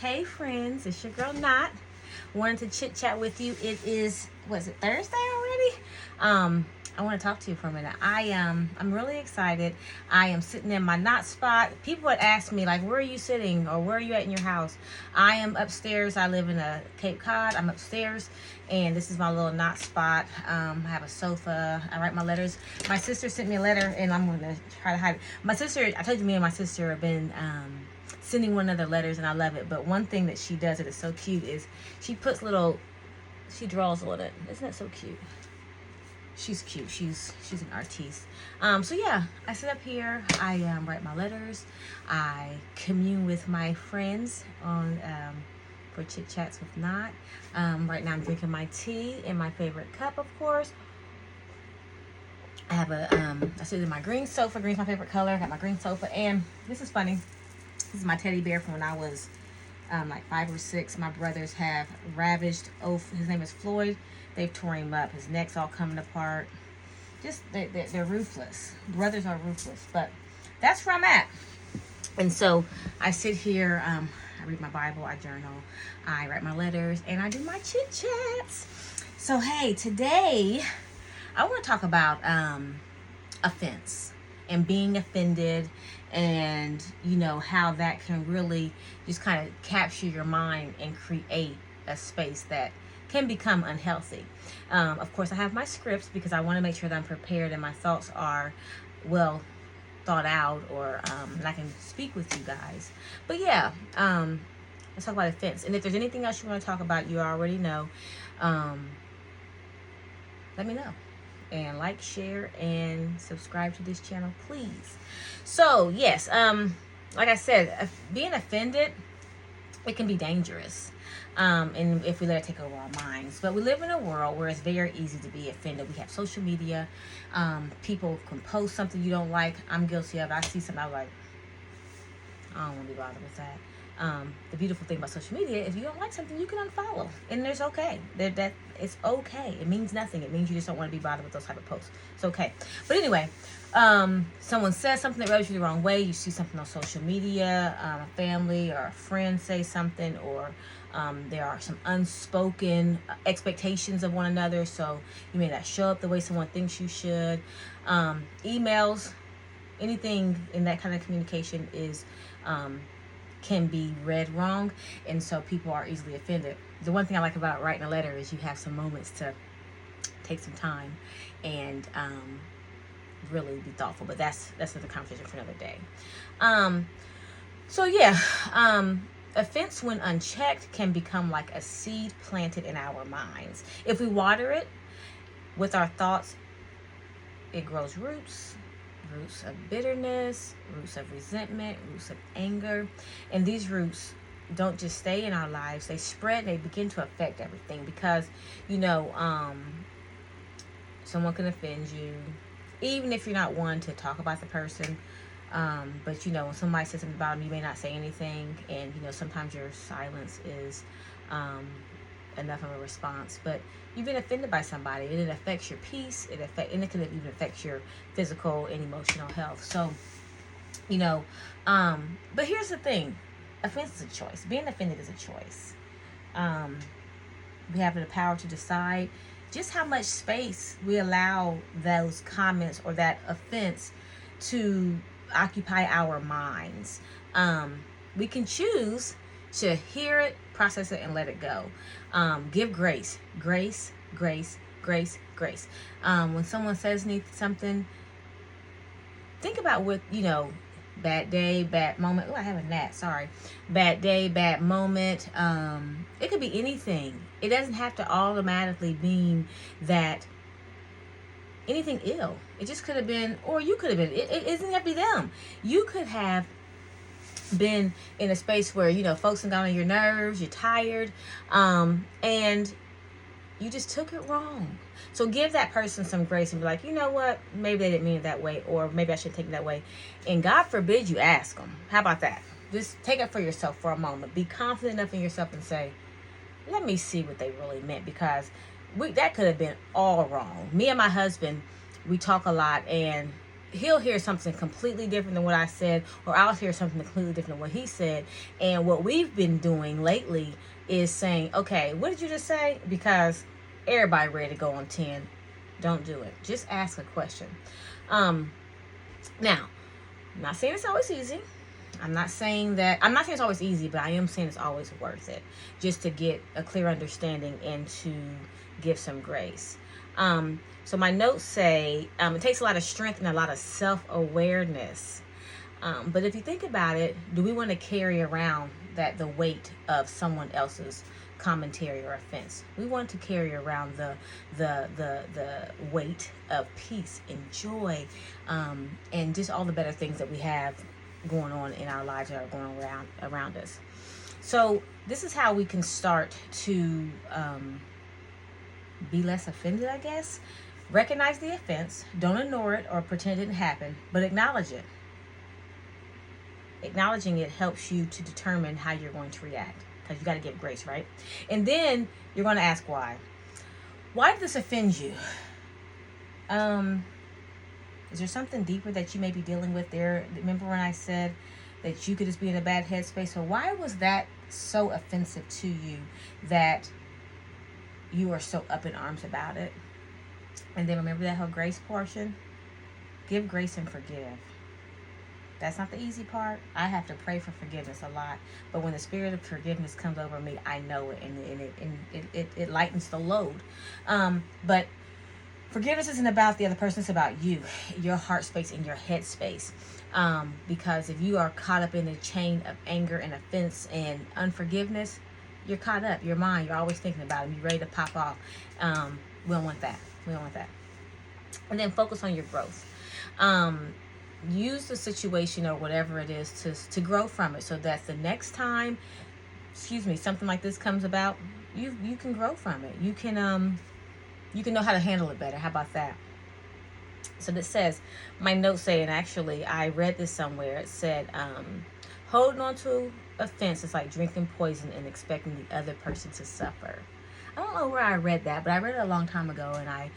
Hey friends, it's your girl Nott. Wanted to chit chat with you. It is, was it Thursday already? I want to talk to you for a minute. I'm really excited. I am sitting in my Nott spot. People would ask me like, where are you sitting or where are you at in your house? I am upstairs. I live in a Cape Cod. I'm upstairs, and this is my little Nott spot. I have a sofa. I write my letters. My sister sent me a letter, and I'm going to try to hide it. My sister, I told you, me and my sister have been sending one another letters, and I love it. But one thing that she does that is so cute is she draws on it. Isn't that so cute? She's cute. She's an artiste. So yeah, I sit up here. I write my letters. I commune with my friends on for chit chats with Nott. Right now I'm drinking my tea in my favorite cup, of course. I have I sit in my green sofa. Green's my favorite color. I got my green sofa, and this is funny. This is my teddy bear from when I was like 5 or 6. My brothers have ravaged. His name is Floyd. They've torn him up. His neck's all coming apart. Just they're ruthless. Brothers are ruthless. But that's where I'm at. And so I sit here. I read my Bible. I journal. I write my letters, and I do my chit chats. So hey, today I want to talk about offense and being offended, and you know how that can really just kind of capture your mind and create a space that can become unhealthy. Of course, I have my scripts because I want to make sure that I'm prepared and my thoughts are well thought out, or and I can speak with you guys. But yeah, let's talk about offense. And if there's anything else you want to talk about, you already know. Let me know. And like, share, and subscribe to this channel, please. So yes, like I said, being offended, it can be dangerous, and if we let it take over our minds. But we live in a world where it's very easy to be offended. We have social media. People can post something you don't like. I'm guilty of it. I see something, I'm like, I don't want to be bothered with that. The beautiful thing about social media, if you don't like something, you can unfollow, and there's okay. That it's okay. It means nothing. It means you just don't want to be bothered with those type of posts. It's okay. But anyway, someone says something that rubs you the wrong way. You see something on social media, a family or a friend say something, or there are some unspoken expectations of one another, so you may not show up the way someone thinks you should. Emails, anything in that kind of communication is can be read wrong, and so people are easily offended. The one thing I like about writing a letter is you have some moments to take some time and really be thoughtful. But that's another conversation for another day. So yeah, offense when unchecked can become like a seed planted in our minds. If we water it with our thoughts, it grows roots of bitterness, roots of resentment, roots of anger. And these roots don't just stay in our lives, they spread, they begin to affect everything, because you know, someone can offend you even if you're not one to talk about the person, but you know, when somebody says something about them, you may not say anything, and you know, sometimes your silence is enough of a response. But you've been offended by somebody, and it affects your peace, and it can even affect your physical and emotional health. So you know, but here's the thing, offense is a choice. Being offended is a choice. We have the power to decide just how much space we allow those comments or that offense to occupy our minds. We can choose to hear it, process it, and let it go. Give grace. When someone says something, think about what, you know, bad day, bad moment. Oh, I have a gnat, sorry. Bad day, bad moment. It could be anything. It doesn't have to automatically mean that anything ill. It just could have been, or you could have been, it isn't have to be them. You could have been in a space where, you know, folks have gotten on your nerves, you're tired, and you just took it wrong. So give that person some grace and be like, you know what, maybe they didn't mean it that way, or maybe I should take it that way. And God forbid you ask them. How about that? Just take it for yourself for a moment. Be confident enough in yourself and say, let me see what they really meant, because that could have been all wrong. Me and my husband, we talk a lot, and he'll hear something completely different than what I said, or I'll hear something completely different than what he said. And what we've been doing lately is saying, okay, what did you just say? Because everybody ready to go on 10. Don't do it. Just ask a question. Now, I'm not saying it's always easy. I'm not saying it's always easy, but I am saying it's always worth it, just to get a clear understanding and to give some grace. So my notes say it takes a lot of strength and a lot of self-awareness. But if you think about it, do we want to carry around the weight of someone else's commentary or offense? We want to carry around the weight of peace and joy, and just all the better things that we have going on in our lives that are going around us. So this is how we can start to be less offended, I guess. Recognize the offense. Don't ignore it or pretend it didn't happen, but acknowledge it. Acknowledging it helps you to determine how you're going to react, because you got to give grace, right? And then you're going to ask why. Why did this offend you? Is there something deeper that you may be dealing with there? Remember when I said that you could just be in a bad headspace? So why was that so offensive to you that you are so up in arms about it? And then remember that whole grace portion. Give grace and forgive. That's not the easy part. I have to pray for forgiveness a lot. But when the spirit of forgiveness comes over me, I know it, and it lightens the load. But forgiveness isn't about the other person. It's about you, your heart space and your head space. Because if you are caught up in a chain of anger and offense and unforgiveness, you're caught up. Your mind, you're always thinking about it. You're ready to pop off. We don't want that. We don't want that. And then focus on your growth. Use the situation or whatever it is to grow from it, so that the next time, something like this comes about, you can grow from it. You can know how to handle it better. How about that? So this says, my notes say, and actually I read this somewhere, it said, holding on to offense is like drinking poison and expecting the other person to suffer. I don't know where I read that, but I read it a long time ago, and I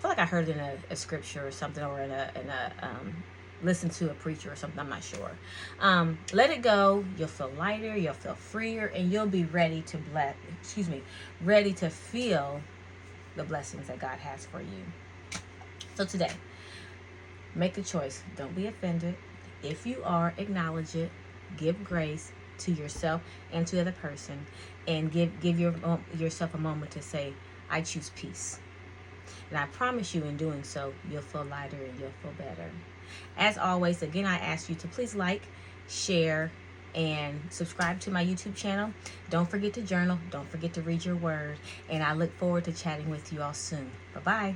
feel like I heard it in a scripture or something, or in a listen to a preacher or something. I'm not sure. Let it go. You'll feel lighter. You'll feel freer, and you'll be ready to ready to feel the blessings that God has for you. So today, make the choice. Don't be offended. If you are, acknowledge it. Give grace to yourself and to the other person, and give yourself a moment to say, I choose peace. And I promise you, in doing so, you'll feel lighter and you'll feel better. As always, again, I ask you to please like, share, and subscribe to my YouTube channel. Don't forget to journal. Don't forget to read your word. And I look forward to chatting with you all soon. Bye-bye.